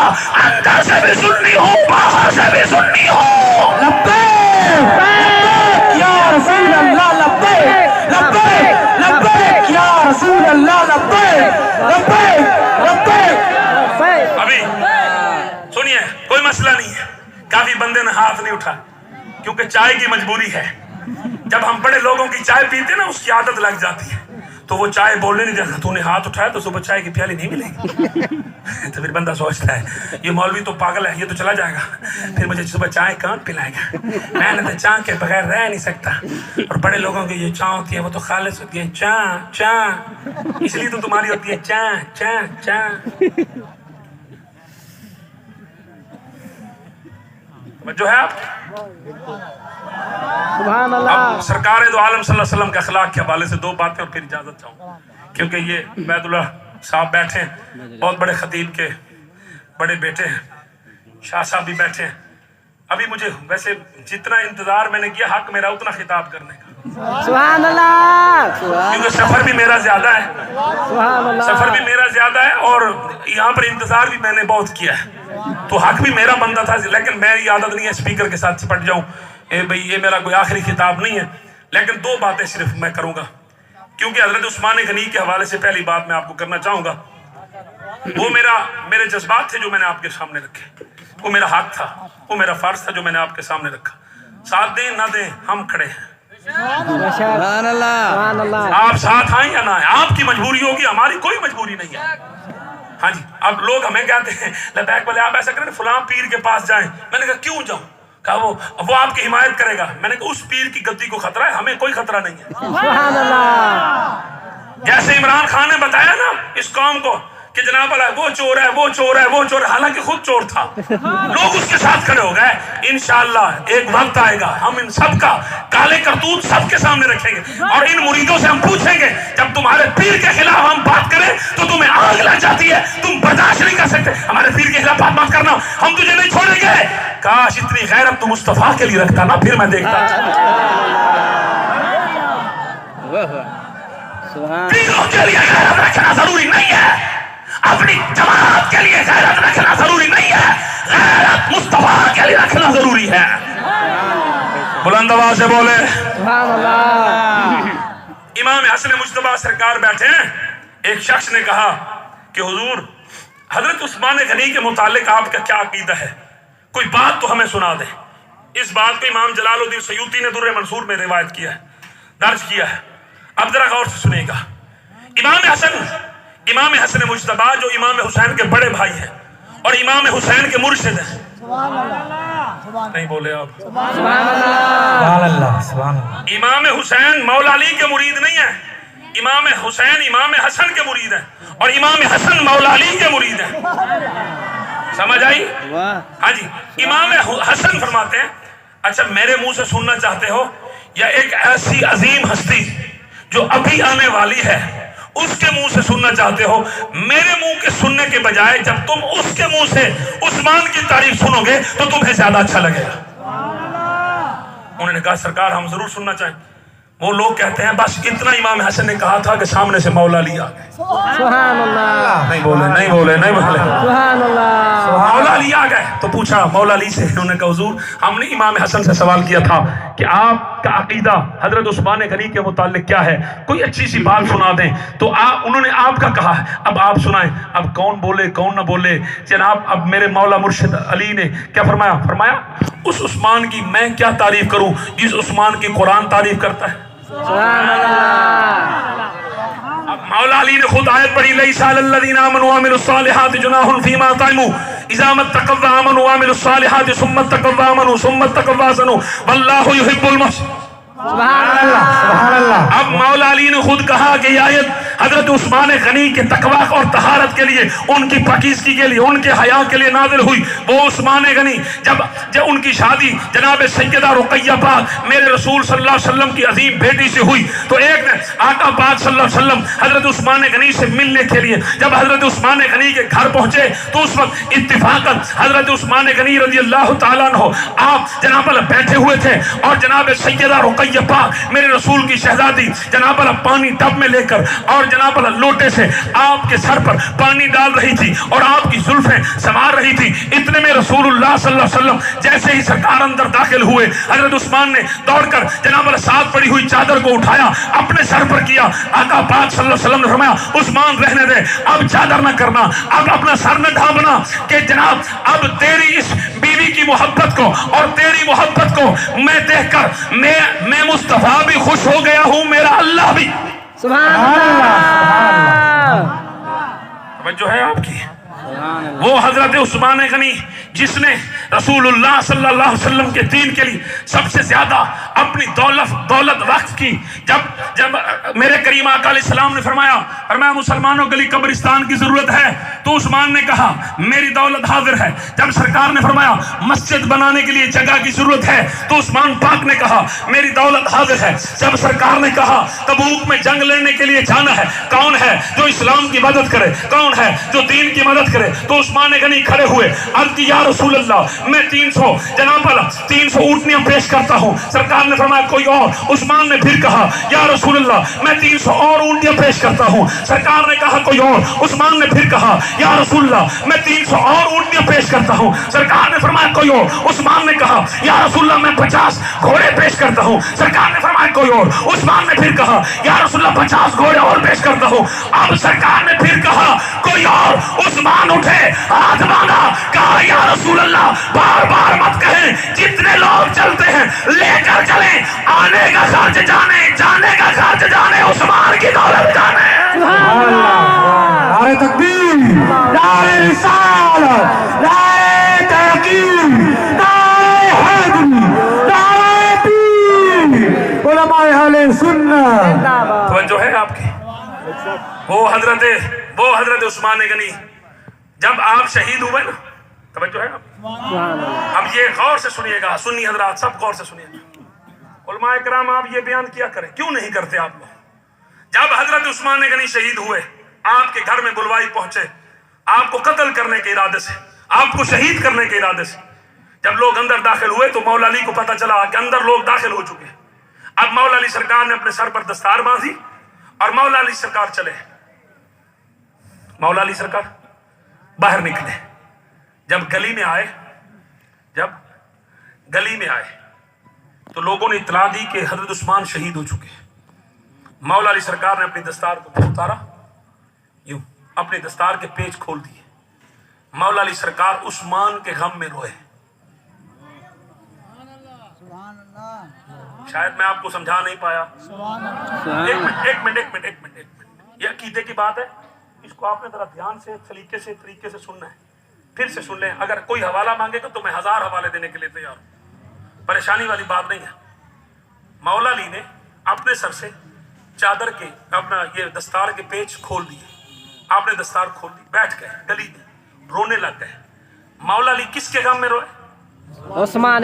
अंदर से भी सुन्नी हो बाहर से भी सुन्नी हो। लब्बैक या रसूल अल्लाह, लब्बैक लब्बैक लब्बैक या रसूल अल्लाह, लब्बैक लब्बैक लब्बैक। अभी सुनिए, कोई मसला नहीं है, काफी बंदे ने हाथ नहीं उठा क्योंकि चाय की मजबूरी है। जब हम बड़े लोगों की चाय पीते ना उसकी आदत लग जाती है, तो वो चाय बोलने नहीं देता। तूने हाथ उठाया तो सुबह चाय की प्याली नहीं मिलेगी। तो फिर बंदा सोचता है ये मौलवी तो पागल है, ये तो चला जाएगा, फिर मुझे सुबह चाय कौन पिलाएगा? मैंने तो चाय के बगैर रह नहीं सकता। और बड़े लोगों की जो चाय होती है वो तो खालिस होती है, चा चा, इसलिए तो तुम्हारी होती है चा चा चा। जो है आप सुभान अल्लाह। अब सरकार दो आलम सल्लल्लाहु अलैहि वसल्लम के अखलाक के हवाले से दो बातें और फिर इजाजत चाहूँगा, क्योंकि ये बैदुल्लाह साहब बैठे हैं, बहुत बड़े खतीब के बड़े बेटे हैं, शाह साहब भी बैठे हैं। अभी मुझे वैसे जितना इंतजार मैंने किया, हक मेरा उतना खिताब करने का, सुभान अल्लाह, क्योंकि सफर भी मेरा ज्यादा है, सुभान अल्लाह, सफर भी मेरा ज्यादा है और यहाँ पर इंतजार भी मैंने बहुत किया है, तो हक भी मेरा बनता था। लेकिन मेरी आदत नहीं है स्पीकर के साथ चिपट जाऊं, भाई ये मेरा कोई आखिरी खिताब नहीं है। लेकिन दो बातें सिर्फ मैं करूंगा, क्योंकि हजरत उस्मान गनी के हवाले से पहली बात मैं आपको करना चाहूंगा, वो मेरे जज्बात थे जो मैंने आपके सामने रखे, वो मेरा हक था, वो मेरा फर्ज था जो मैंने आपके सामने रखा। साथ दें ना दें हम खड़े हैं, सुभान अल्लाह। आप साथ आए या ना आए, आपकी मजबूरी होगी, हमारी कोई मजबूरी नहीं है। हाँ जी, अब लोग हमें कहते हैं लबैक बोले आप ऐसा करें फलां पीर के पास जाएं। मैंने कहा क्यों जाऊं? कहा वो आपकी हिमायत करेगा। मैंने कहा उस पीर की गलती को खतरा है, हमें कोई खतरा नहीं है। सुभान अल्लाह। जैसे इमरान खान ने बताया ना इस कौम को कि जनाब अल्लाह वो चोर है, वो चोर है, वो चोर है, हालांकि खुद चोर था, लोग उसके साथ खड़े हो गए। इंशाअल्लाह एक वक्त आएगा हम इन सब का काले करतूत सबके सामने रखेंगे और इन मुरीदों से हम पूछेंगे, जब तुम्हारे पीर के खिलाफ हम बात करें तो तुम्हें आग लग जाती है, तुम बर्दाश्त नहीं कर सकते, हमारे पीर के खिलाफ बात मत करना, हम तुझे नहीं छोड़ेंगे। काश इतनी गैरत तुम मुस्तफा के लिए रखता ना, फिर मैं देखता। पीरों के लिए गैरत रखना जरूरी नहीं है, अपनी जमात के लिए गैरत रखना जरूरी नहीं है, गैरत मुस्तफा के लिए रखना जरूरी है। बुलंद आवाज से बोले सुभान अल्लाह। इमाम हसन मुज्तबा सरकार बैठे हैं। एक शख्स ने कहा कि हुजूर हजरत उस्मान गनी के मुतालिक आपका क्या अकीदा है, कोई बात तो हमें सुना दे। इस बात को इमाम जलालुद्दीन सयूती ने दुर्र मंसूर में रिवायत किया है, दर्ज किया है। अब जरा गौर से सुनिएगा। इमाम हसन मुज्तबा जो इमाम हुसैन के बड़े भाई हैं और इमाम हुसैन के मुर्शिद हैं। नहीं बोले आप? इमाम हुसैन मौला अली के मुरीद नहीं है, इमाम हुसैन इमाम हसन के मुरीद हैं और इमाम हसन मौला अली के मुरीद हैं। समझ आई? हाँ जी। इमाम हसन फरमाते हैं, अच्छा मेरे मुंह से सुनना चाहते हो या एक ऐसी अजीम हस्ती जो अभी आने वाली है उसके मुंह से सुनना चाहते हो? मेरे मुंह के सुनने के बजाय जब तुम उसके मुंह से उस्मान की तारीफ सुनोगे तो तुम्हें ज्यादा अच्छा लगेगा। उन्होंने कहा सरकार हम जरूर सुनना चाहें। वो लोग कहते हैं बस इतना इमाम हसन ने कहा था कि सामने से मौला अली आ गए। सुभान अल्लाह। नहीं बोले नहीं बोले नहीं बोले। सुभान अल्लाह। मौला अली आ गए तो पूछा मौला अली से, उन्होंने कहा हुजूर हमने इमाम हसन से सवाल किया था कि आपका अकीदा हजरत उस्मान गनी के मुतालिक क्या है, कोई अच्छी सी बात सुना दें। तो उन्होंने आपका कहा है, अब आप सुनाएं। अब कौन बोले कौन ना बोले जनाब। अब मेरे मौला मुर्शिद अली ने क्या फरमाया? फरमाया उस उस्मान की मैं क्या तारीफ करूं जिस उस्मान की कुरान तारीफ करता है। सुभान अल्लाह। अब मौला अली ने खुद आयत पढ़ी, लैसा लल्लज़ीना आमनू व अमिलुस सालिहाति जुनाहुन फीमा ताइमू इज़ा मत्तक़व्वा आमनू व अमिलुस सालिहाति सुम्मा तक़व्वा आमनू सुम्मा तक़व्वा सनू वल्लाहु युहिब्बुल मुहसिनीन। सुभान अल्लाह, सुभान अल्लाह। अब मौला अली ने खुद कहा कि ये आयत हजरत उस्मान गनी के तकवा और तहारत के लिए, उनकी पाकीज़गी के लिए, उनके हया के लिए नाज़िल हुई। वो उस्मान गनी जब उनकी शादी जनाब सैयदा रुकैया पाक मेरे रसूल सल्लल्लाहु अलैहि वसल्लम की अजीम बेटी से हुई, तो एक ने आका पाक सल्लल्लाहु अलैहि वसल्लम हजरत उस्मान गनी से मिलने के लिए जब हजरत उस्मान गनी के घर पहुंचे तो उस वक्त इत्तिफाकन हजरत उस्मान गनी रज़ी अल्लाह ताला अन्हु आप जनाब बैठे हुए थे और जनाब सैयदा रुकैया पाक मेरे रसूल की शहजादी जनाब पानी टब में लेकर और जनाब लोटे से आपके सर पर पानी डाल रही थी और आपकी जुल्फें संवार रही थी। इतने में रसूलुल्लाह सल्लल्लाहु अलैहि वसल्लम जैसे ही सरकार अंदर दाखिल हुए, हजरत उस्मान ने दौड़कर जनाब साथ पड़ी हुई चादर को उठाया, अपने सर पर किया। आका पाक सल्लल्लाहु अलैहि वसल्लम ने फरमाया, उस्मान रहने दे, अब चादर न करना, अब अपना सर न ढांपना, कि जनाब अब तेरी इस बीवी की मोहब्बत को और तेरी मोहब्बत को मैं देखकर मैं मुस्तफा भी खुश हो गया हूं, मेरा अल्लाह भी। सुभान अल्लाह, जो है आपकी वो हजरत उस्मान गनी जिसने रसूलुल्लाह सल्लल्लाहु अलैहि वसल्लम के दीन के लिए सबसे ज्यादा अपनी दौलत वक्फ की। जब मेरे करीम आका अलैहिस्सलाम ने फरमाया मुसलमानों के लिए कब्रिस्तान की जरूरत है, तो उस्मान ने कहा मेरी दौलत हाजिर है। जब सरकार ने फरमाया मस्जिद बनाने के लिए जगह की जरूरत है, तो उस्मान पाक ने कहा मेरी दौलत हाजिर है। जब सरकार ने कहा तबूक में जंग लड़ने के लिए जाना है, कौन है जो इस्लाम की मदद करे, कौन है जो दीन की मदद करे, तो उस्मान गनी खड़े हुए, अर्ज़ की या रसूल अल्लाह मैं 300 ऊँटनियां पेश करता हूँ। सरकार ने फरमाया कोई और। उस्मान ने फिर कहा या रसूल अल्लाह मैं 300 और ऊँटनियां पेश करता हूँ। सरकार ने कहा कोई और। उस्मान ने फिर कहा या रसूल अल्लाह मैं 300 और ऊँटनियां पेश करता हूँ। सरकार ने फरमाया कोई और। उस्मान ने कहा या रसूल अल्लाह मैं 50 घोड़े पेश करता हूँ। सरकार ने फरमाया कोई और। उस्मान ने फिर कहा या रसूल अल्लाह 50 घोड़े और पेश करता हूँ। अब सरकार ने फिर कहा कोई और। उस्मान उठे, हाथ मांगा, कहा या रसूल अल्लाह बार बार मत कहें, जितने लोग चलते हैं लेकर चले, आने का खर्च जाने, जाने का खर्च जाने, उस्मान की दौलत जाने। नारे तकबीर, नारे रिसालत, नारे तहकीम, नारे हैदरी, नारे पीर, उलमाए अहले सुन्नत। तो जो है आपकी वो हजरत उस्मान गनी जब आप शहीद हुए ना, तवज्जो है अब ये गौर से सुनिएगा, सुन्नी हजरात सब गौर से सुनिएगा। उलमाए किराम आप ये बयान किया करें, क्यों नहीं करते आप लोग? जब हजरत उस्मान गनी शहीद हुए, आपके घर में बुलवाई पहुंचे, आपको कत्ल करने के इरादे से, आपको शहीद करने के इरादे से। जब लोग अंदर दाखिल हुए तो मौला अली को पता चला कि अंदर लोग दाखिल हो चुके। अब मौला अली सरकार ने अपने सर पर दस्तार बांधी और मौला अली सरकार चले। मौला अली सरकार बाहर निकले। जब गली में आए तो लोगों ने इत्तला दी कि हजरत उस्मान शहीद हो चुके। मौला अली सरकार ने अपनी दस्तार को उतारा, यूं अपने दस्तार के पेच खोल दिए। मौला अली सरकार उस्मान के गम में रोए। शायद मैं आपको समझा नहीं पाया। एक मिनट, ये अकीदे की बात है, इसको आपने जरा ध्यान से तरीके से सुनना है। फिर से सुन लें, अगर कोई हवाला मांगेगा तो मैं 1000 हवाले देने के लिए तैयार हूं, परेशानी वाली बात नहीं है। मौला अली ने अपने सर से चादर के अपना ये दस्तार के पेच खोल दिए। आपने दस्तार खोल दी, बैठ गए गली में, रोने लग गए। मौला अली किसके गम में रोए? उस्मान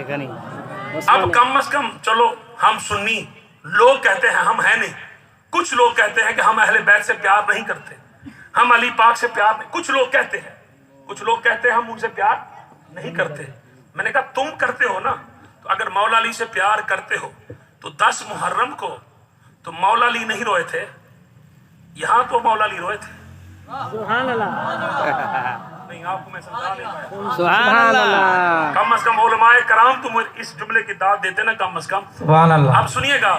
गनी। अब कम से कम चलो हम सुन्नी लोग कहते हैं हम हैं नहीं, कुछ लोग कहते हैं कि हम अहले बैत से प्यार नहीं करते, हम अली पाक से प्यार नहीं, कुछ लोग कहते हैं हम उनसे प्यार नहीं करते। मैंने कहा तुम करते हो ना, तो अगर मौला अली से प्यार करते हो तो 10 मुहर्रम को तो मौला अली नहीं रोए थे, यहां तो मौला अली रोए थे। सुभान अल्लाह, नहीं आपको मैं समझा नहीं पाया। सुभान अल्लाह। कम से कम उलमाए कराम तुम इस जुमले की दाद देते ना, कम से कम। सुभान अल्लाह। अब सुनिएगा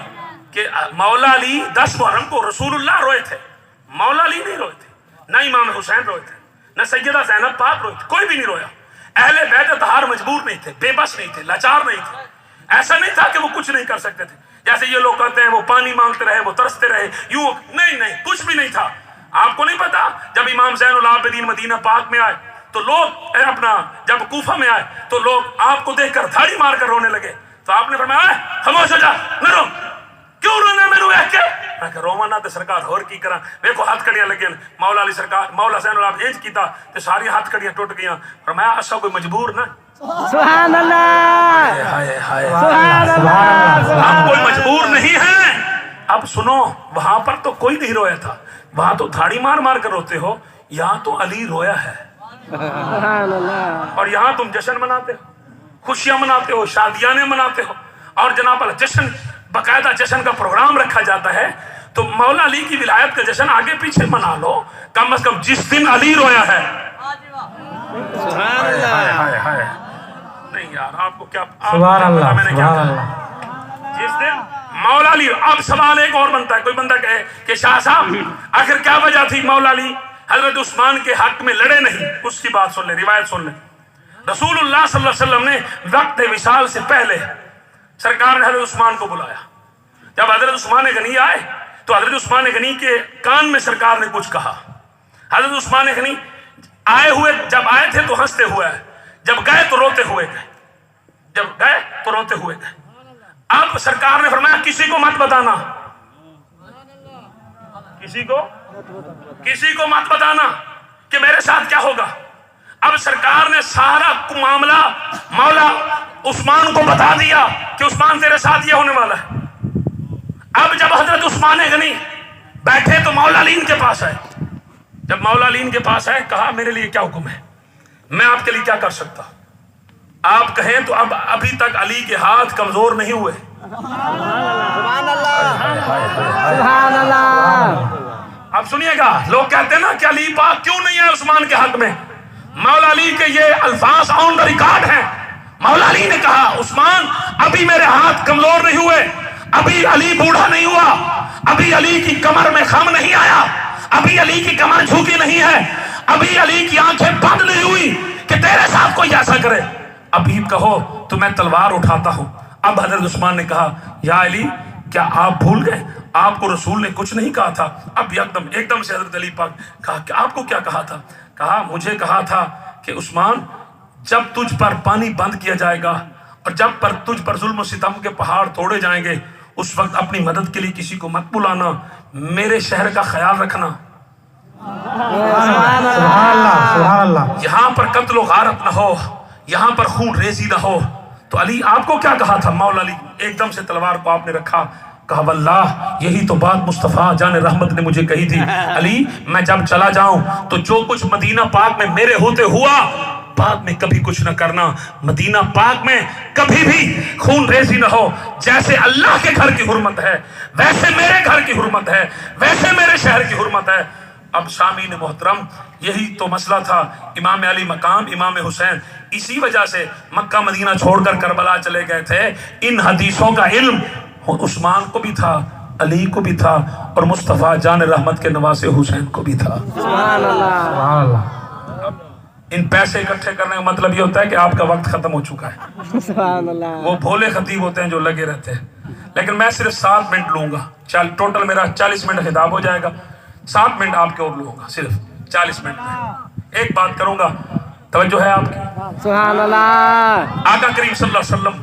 कि मौला अली 10 मुहर्रम को रसूलुल्लाह रोए थे, मौला अली नहीं रोए थे, न इमाम हुसैन रोए थे, न सैयदा ज़ैनब पाक रोए थे, कोई भी नहीं रोया। अहले बैत तहार मजबूर नहीं थे, बेबस नहीं थे, लाचार नहीं थे। ऐसा नहीं था कि वो कुछ नहीं कर सकते थे, जैसे ये लोग कहते हैं वो पानी मांगते रहे, वो तरसते रहे, यूं नहीं, कुछ भी नहीं था। आपको नहीं पता जब इमाम ज़ैनुल आबिदीन मदीना पाक में आए तो लोग जब कूफा में आए तो लोग आपको देखकर धाड़ी मारकर रोने लगे। تو آپ نے فرمایا خاموش ہو جا نہ رو کیوں رونا میں ویکھ کے میں کہ روما نہ تے سرکار ہور کی کراں ویکھو ہاتھ کڑیاں لگے مولا علی سرکار مولا حسین اللہ انج کیتا تے ساری ہاتھ کڑیاں ٹوٹ گئیاں فرمایا اسا کوئی مجبور نہ سبحان اللہ ہائے ہائے سبحان اللہ آپ کوئی مجبور نہیں ہیں. اب سنو وہاں پر تو کوئی نہیں رویا تھا وہاں تو دھاڑی مار مار کر روتے ہو یہاں تو علی رویا ہے سبحان اللہ اور یہاں تم جشن مناتے ہو خوشیاں مناتے ہو شادیاں مناتے ہو اور جناب جشن باقاعدہ جشن کا پروگرام رکھا جاتا ہے تو مولا علی کی ولایت کا جشن آگے پیچھے منا لو کم از کم جس دن علی رویا ہے. سبحان اللہ نہیں یار آپ کو کیا سبحان اللہ میں نے کیا سبحان کہا اللہ جس دن مولا علی. اب سوال ایک اور بنتا ہے کوئی بندہ کہے کہ شاہ صاحب آخر کیا وجہ تھی مولا علی حضرت عثمان کے حق میں لڑے نہیں. اس کی بات سن لیں روایت سن لیں. رسول اللہ صلی اللہ علیہ وسلم نے وقت وصال سے پہلے سرکار نے حضرت عثمان کو بلایا. جب حضرت عثمان غنی آئے تو حضرت عثمان غنی کے کان میں سرکار نے کچھ کہا. حضرت عثمان غنی آئے ہوئے جب آئے تھے تو ہنستے ہوئے جب گئے تو روتے ہوئے گئے جب گئے تو روتے ہوئے گئے. اب سرکار نے فرمایا کسی کو مت بتانا کسی کو مت بتانا کہ میرے ساتھ کیا ہوگا. اب سرکار نے سارا معاملہ مولا عثمان کو بتا دیا کہ عثمان تیرے ساتھ یہ ہونے والا ہے. اب جب حضرت عثمان غنی بیٹھے تو مولا علی کے پاس آئے. جب مولا علی کے پاس آئے کہا میرے لیے کیا حکم ہے میں آپ کے لیے کیا کر سکتا ہوں. آپ کہیں تو اب ابھی تک علی کے ہاتھ کمزور نہیں ہوئے. سبحان اللہ اب سنیے گا لوگ کہتے ہیں نا کہ علی پاک کیوں نہیں ہے عثمان کے حق میں. مولا علی کے یہ الفاظ آن دا ریکارڈ ہیں. مولا علی نے کہا عثمان ابھی میرے ہاتھ کمزور نہیں ہوئے ابھی علی بوڑھا نہیں ہوا ابھی علی کی کمر میں خم نہیں آیا ابھی علی کی کمر جھکی نہیں ہے ابھی علی کی آنکھیں بند نہیں ہوئی کہ تیرے ساتھ کوئی ایسا کرے. ابھی کہو تو میں تلوار اٹھاتا ہوں. اب حضرت عثمان نے کہا یا علی کیا آپ بھول گئے آپ کو رسول نے کچھ نہیں کہا تھا. اب ایک دم سے حضرت علی پاک کہا کہ آپ کو کیا کہا تھا. کہا مجھے کہا تھا کہ عثمان جب تجھ پر پانی بند کیا جائے گا اور جب پر تجھ پر ظلم و ستم کے پہاڑ توڑے جائیں گے اس وقت اپنی مدد کے لیے کسی کو مت بلانا میرے شہر کا خیال رکھنا. سبحان اللہ یہاں پر قتل و غارت نہ ہو یہاں پر خون ریزی نہ ہو. تو علی آپ کو کیا کہا تھا. مولا علی ایک دم سے تلوار کو آپ نے رکھا کہا واللہ یہی تو بات مصطفیٰ جان رحمت نے مجھے کہی تھی. علی میں جب چلا جاؤں تو جو کچھ مدینہ پاک میں میرے ہوتے ہوا بعد میں کبھی کچھ نہ کرنا. مدینہ پاک میں کبھی بھی خون ریزی نہ ہو. جیسے اللہ کے گھر کی حرمت ہے ویسے میرے گھر کی حرمت ہے ویسے میرے شہر کی حرمت ہے. اب شامین محترم یہی تو مسئلہ تھا. امام علی مقام امام حسین اسی وجہ سے مکہ مدینہ چھوڑ کر کربلا چلے گئے تھے. ان حدیثوں کا علم عثمان کو بھی تھا علی کو بھی تھا اور مصطفیٰ جان رحمت کے نواسے حسین کو بھی تھا. سبحان اللہ ان پیسے اکٹھے کرنے کا مطلب یہ ہوتا ہے کہ آپ کا وقت ختم ہو چکا ہے. سبحان اللہ وہ بھولے خطیب ہوتے ہیں جو لگے رہتے ہیں. لیکن میں صرف 7 منٹ لوں گا. ٹوٹل میرا 40 منٹ خطاب ہو جائے گا. 7 منٹ آپ کے اور لوں گا صرف 40 منٹ میں. ایک بات کروں گا توجہ ہے آپ کی. سبحان اللہ آقا کریم صلی اللہ علیہ وسلم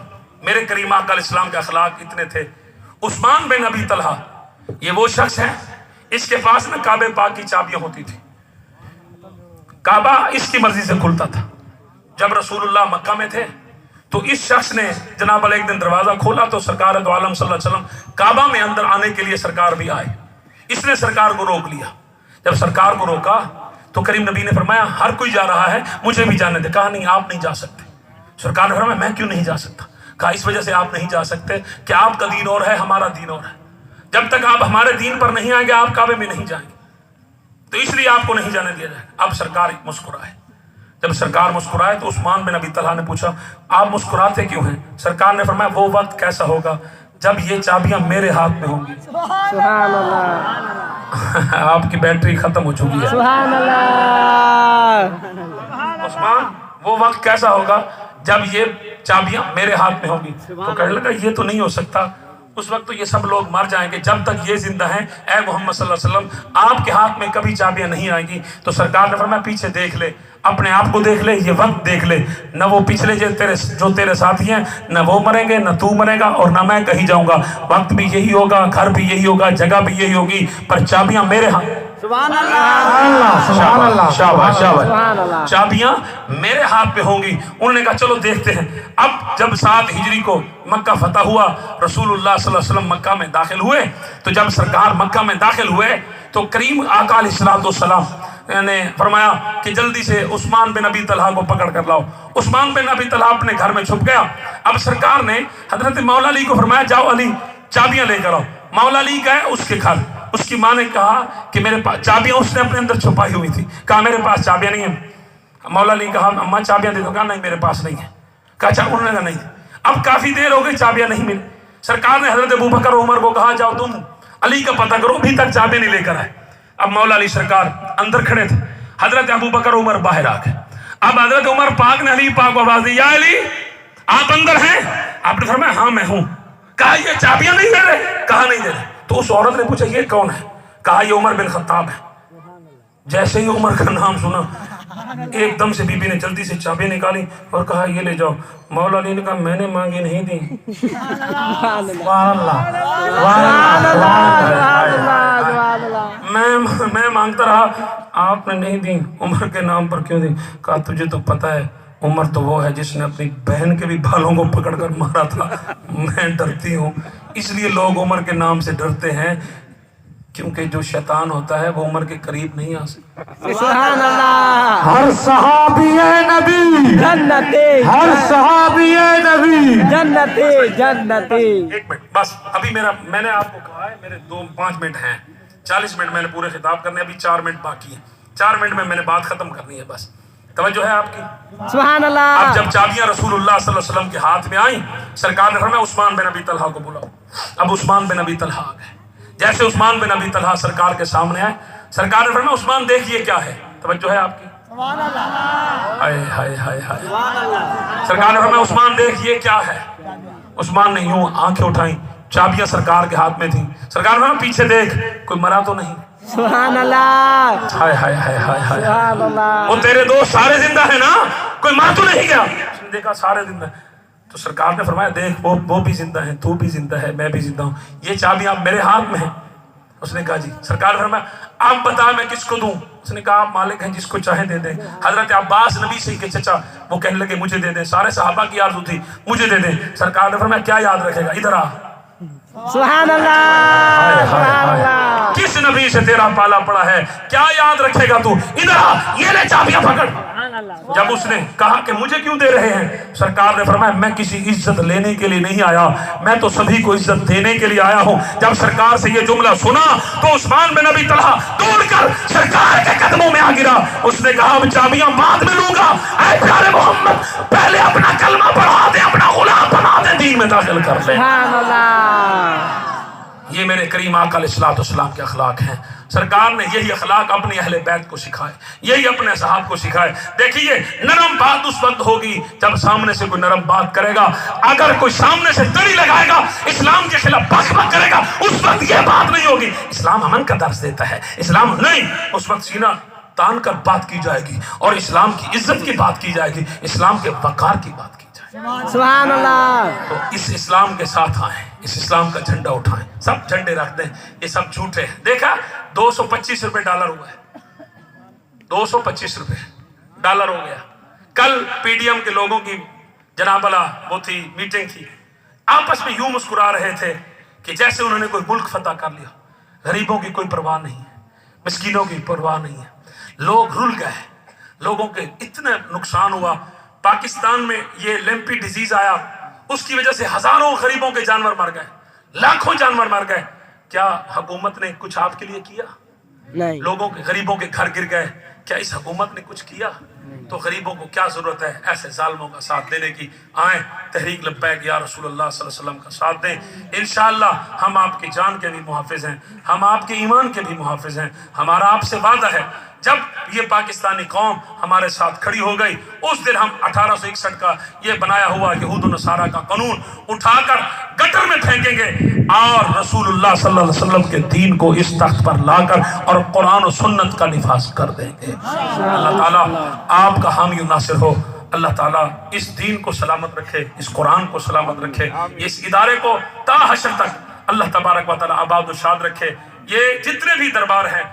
میرے کریم آقا علیہ السلام کے اخلاق اتنے تھے. عثمان بن ابی طلحہ یہ وہ شخص ہے اس کے پاس نا کعبے پاک کی چابیاں ہوتی تھی. کعبہ اس کی مرضی سے کھلتا تھا. جب رسول اللہ مکہ میں تھے تو اس شخص نے جناب علیہ ایک دن دروازہ کھولا تو سرکار دو عالم صلی اللہ علیہ وسلم کعبہ میں اندر آنے کے لیے سرکار بھی آئے. اس نے سرکار کو روک لیا. جب سرکار کو روکا تو کریم نبی نے فرمایا ہر کوئی جا رہا ہے مجھے بھی جانے دے. کہا نہیں آپ نہیں جا سکتے. سرکار نے فرمایا میں کیوں نہیں جا سکتا. کہا اس وجہ سے آپ نہیں جا سکتے کہ آپ کا دین اور ہے ہمارا دین اور ہے. جب تک آپ ہمارے دین پر نہیں آئیں گے آپ کعبے میں نہیں جائیں گے تو اس لیے آپ کو نہیں جانے دیا جائے. اب سرکار مسکرائے. جب سرکار مسکرائے تو عثمان بن ابی طلحہ نے پوچھا آپ مسکراتے کیوں ہیں. سرکار نے فرمایا وہ وقت کیسا ہوگا جب یہ چابیاں میرے ہاتھ میں ہوں گی. سبحان اللہ آپ کی بیٹری ختم ہو چکی ہے. سبحان اللہ عثمان وہ وقت کیسا ہوگا جب یہ چابیاں میرے ہاتھ میں ہوں گی. تو کہنے لگا یہ تو نہیں ہو سکتا. उस वक्त तो ये सब लोग मर जाएंगे। जब तक ये जिंदा हैं, ऐ मोहम्मद सल्लल्लाहु अलैहि वसल्लम, आपके हाथ में कभी चाबियां नहीं आएंगी। तो सरकार ने फरमाया पीछे देख ले, अपने आप को देख ले, ये वक्त देख ले, न वो पिछले जो तेरे साथी हैं न वो मरेंगे, न तू मरेगा और न मैं कहीं जाऊंगा। वक्त भी यही होगा, घर भी यही होगा, जगह भी यही होगी, पर चाबियां मेरे हाथ। सुभान अल्लाह, सुभान अल्लाह, शाबाश शाबाश, सुभान अल्लाह। चाबियां मेरे हाथ में होंगी। उन्होंने कहा चलो देखते हैं। अब जब 7 हिजरी को मक्का फतह हुआ, रसूलुल्लाह सल्लल्लाहु अलैहि वसल्लम मक्का में दाखिल हुए, तो जब सरकार मक्का में दाखिल हुए तो करीम आका अलैहिस्सलाम ने फरमाया कि जल्दी से उस्मान बिन अबी तलहा को पकड़ कर लाओ। उस्मान बिन अबी तलहा अपने घर में छुप गया। अब सरकार ने हजरत मौला अली को फरमाया जाओ अली चाबियां लेकर आओ। मौला अली गए उसके घर। उसकी माँ ने कहा कि मेरे पास चाबियां, उसने अपने अंदर छुपाई हुई थी, कहा मेरे पास चाबियां नहीं है। मौला अली कहा अम्मा चाबियां दे दो, कहा नहीं मेरे पास नहीं है। कहा अच्छा, उन्होंने कहा नहीं। अब काफी देर हो गई चाबियां नहीं मिली। सरकार ने हजरत अबू बकर उमर को कहा जाओ तुम अली का पता करो, अभी तक चाबियां नहीं लेकर आए। अब मौला अली सरकार अंदर खड़े थे, हजरत अबू बकर उमर बाहर आ गए। अब हजरत उमर पाक ने अली पाक को आवाज दी, या अली आप अंदर हैं? आपने फरमाया हाँ मैं हूं। कहा ये चाबियां नहीं दे रहे? कहा नहीं दे रहे। तो उस औरत ने पूछा ये कौन है? कहा ये उमर बिन खत्ताब है। जैसे ही उमर का नाम सुना एकदम से बीबी ने जल्दी से चाबियां निकाली और कहा ये ले जाओ। मौला अली ने कहा मैंने मांगी नहीं दी। सुभान अल्लाह, मैं मांगता रहा, आपने नहीं दी। उमर के नाम पर क्यों दी? कहा तुझे तो पता है उमर तो वो है जिसने अपनी बहन के भी बालों को पकड़कर मारा था। मैं डरती हूँ, इसलिए लोग उमर के नाम से डरते हैं, क्योंकि जो शैतान होता है वो उमर के करीब नहीं आ सकता। सुभान अल्लाह। हर सहाबी नबी जन्नती, हर सहाबी नबी जन्नती जन्नती। एक मिनट बस, अभी मैंने आपको कहा है मेरे 5 मिनट हैं, 40 मिनट मैंने पूरे खिताब करने, अभी 4 मिनट बाकी है। 4 मिनट में मैंने बात खत्म करनी है, बस तवज्जो है आपकी। सुभान अल्लाह। अब जब चाबियां रसूलुल्लाह सल्लल्लाहु अलैहि वसल्लम के हाथ में आई, सरकार ने फरमाया उस्मान बिन अबी तलहा को बुलाओ। अब उस्मान बिन अबी तलहा आ गए। जैसे उस्मान बिन अबी तलहा सरकार के सामने आए, सरकार ने फरमाया उस्मान देखिए क्या है। तवज्जो है आपकी। हाय हाय हाय हाय। सरकार ने फरमाया उस्मान देखिए क्या है। उस्मान ने यूं आंखें उठाई, चाबियां सरकार के हाथ में थी। सरकार ने फरमाया पीछे देख, कोई मरा तो नहीं। सुभान अल्लाह। हाय हाय हाय हाय हाय। सुभान अल्लाह। वो तेरे दोस्त सारे जिंदा है ना, कोई मार तो नहीं गया? उसने देखा सारे जिंदा है। तो सरकार ने फरमाया देख वो भी जिंदा है, तू भी जिंदा है, मैं भी जिंदा हूँ, ये चाबियां आप मेरे हाथ में है। उसने कहा जी। सरकार ने फरमाया आप बता मैं किसको दूं? उसने कहा आप मालिक हैं, जिसको चाहे दे दें। हजरत अब्बास नबी से के चचा वो कहने लगे मुझे दे दें, सारे सहाबा की आरज़ू थी मुझे दे दें। सरकार ने फरमाया क्या याद रखेगा, इधर आ। सुभान अल्लाह, सुभान अल्लाह। किस नबी से तेरा पाला पड़ा है, क्या याद रखेगा तू, इधर आ, ये ले चाबियां पकड़। जब उसने कहा कि मुझे क्यों दे रहे हैं, सरकार ने फरमाया मैं किसी इज्जत लेने के लिए नहीं आया, मैं तो सभी को इज्जत देने के लिए आया हूँ। जब सरकार से ये जुमला सुना तो उस्मान बिन अबी तलहा दौड़कर सरकार के कदमों में आ गिरा। उसने कहा अब चाबियां बाद में लूंगा, ऐ प्यारे मोहम्मद पहले अपना कलमा पढ़ा दे, अपना गुलाम बना दे, दीन में दाखिल कर ले। सुभान अल्लाह। ये मेरे करीम आका अलैहिस्सलाम के अखलाक हैं। सरकार ने यही अखलाक अपने अहले बैत को सिखाए, यही अपने सहाब को सिखाए। देखिए नरम बात उस वक्त होगी जब सामने से कोई नरम बात करेगा। अगर कोई सामने से दड़ी लगाएगा, इस्लाम के खिलाफ बकबक करेगा, उस वक्त ये बात नहीं होगी। इस्लाम अमन का दर्स देता है, इस्लाम नहीं, उस वक्त सीना तान कर बात की जाएगी और इस्लाम की इज्जत की बात की जाएगी, इस्लाम के वकार की बात की जाएगी। सुभान अल्लाह। तो इस इस्लाम के साथ आए, इस इस्लाम का झंडा उठाएं। सब झंडे रख दें, ये सब झूठे हैं। देखा 225 रुपए डॉलर हुआ है, 225 रुपए डॉलर हो गया। कल पीडीएम के लोगों की जनाबला वो थी, मीटिंग थी, आपस में यूं मुस्कुरा रहे थे कि जैसे उन्होंने कोई मुल्क फतह कर लिया। गरीबों की कोई परवाह नहीं है, मिस्कीनों की परवाह नहीं है। लोग रुल गए, लोगों के इतना नुकसान हुआ। पाकिस्तान में ये लैंपी डिजीज आया, उसकी वजह से हजारों गरीबों के जानवर मर गए, लाखों जानवर मर गए। क्या हुकूमत ने कुछ आपके लिए किया? नहीं। लोगों के गरीबों के घर गिर गए, क्या इस हुकूमत ने कुछ किया? तो गरीबों को क्या जरूरत है ऐसे जालिमों का साथ देने की? आए तहरीक लब्बैक या रसूलुल्लाह सल्लल्लाहु अलैहि वसल्लम का साथ दें। इंशाअल्लाह हम आपकी जान के भी मुहाफिज हैं, हम आपके ईमान के भी मुहाफिज हैं। हमारा आपसे वादा है جب یہ پاکستانی قوم ہمارے ساتھ کھڑی ہو گئی، اس دن ہم 1861 کا یہ بنایا ہوا یہود و نصارہ کا قانون اٹھا کر گٹر میں پھینکیں گے اور رسول اللہ صلی اللہ علیہ وسلم کے دین کو اس تخت پر لا کر اور قرآن و سنت کا نفاذ کر دیں گے۔ اللہ تعالیٰ آپ کا حامی و ناصر ہو، اللہ تعالیٰ اس دین کو سلامت رکھے، اس قرآن کو سلامت رکھے، اس ادارے کو تا حشر تک اللہ تبارک و تعالیٰ آباد و شاد رکھے۔ یہ جتنے بھی دربار ہیں،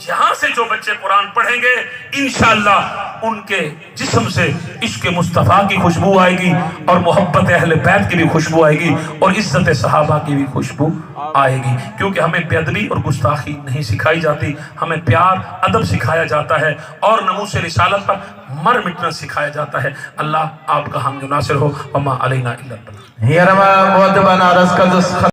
یہاں سے جو بچے قرآن پڑھیں گے انشاءاللہ ان کے جسم سے عشق مصطفیٰ کی خوشبو آئے گی اور محبت اہل بیت کی بھی خوشبو آئے گی اور عزت صحابہ کی بھی خوشبو آئے گی، کیونکہ ہمیں بے ادبی اور گستاخی نہیں سکھائی جاتی، ہمیں پیار ادب سکھایا جاتا ہے اور ناموس رسالت پر مر مٹنا سکھایا جاتا ہے۔ اللہ آپ کا حامی و ناصر ہو، وما علینا الا البلاغ۔